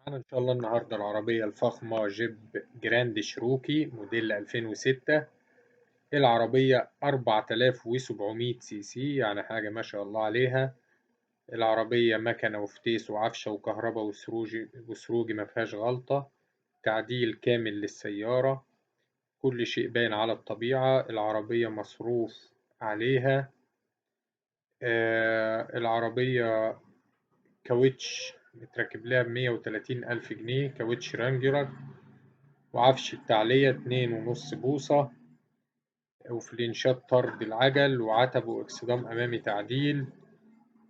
معانا إن شاء الله النهاردة العربية الفخمة جيب جراند شروكي موديل 2006. العربية 4700 سي سي، يعني حاجة ما شاء الله عليها. العربية مكنة وفتيس وعفشة وكهرباء وسروج ما فيهاش غلطة. تعديل كامل للسيارة، كل شيء باين على الطبيعة. العربية مصروف عليها. العربية كاوتش متركب لها ب130,000 جنيه، كاوتش رانجلر، وعفش التعلية 2.5 بوصة، وفلينشات طرد العجل، وعتب واكسدام أمامي تعديل،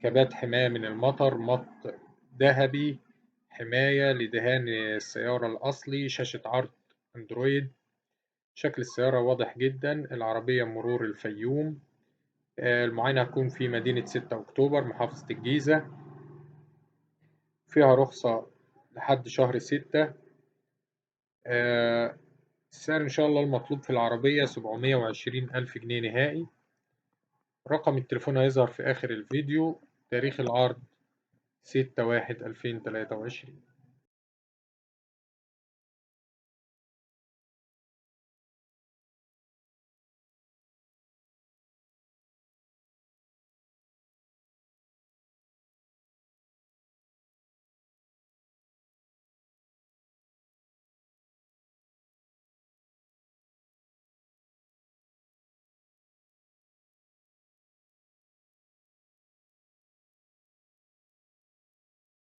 كابات حماية من المطر، مط ذهبي، حماية لدهان السيارة الأصلي، شاشة عرض أندرويد. شكل السيارة واضح جدا. العربية مرور الفيوم. المعاينة هتكون في مدينة 6 أكتوبر محافظة الجيزة. فيها رخصة لحد شهر 6. السعر إن شاء الله المطلوب في العربية 720,000 جنيه نهائي. رقم التليفون هيظهر في آخر الفيديو. تاريخ العرض 6/1/2023.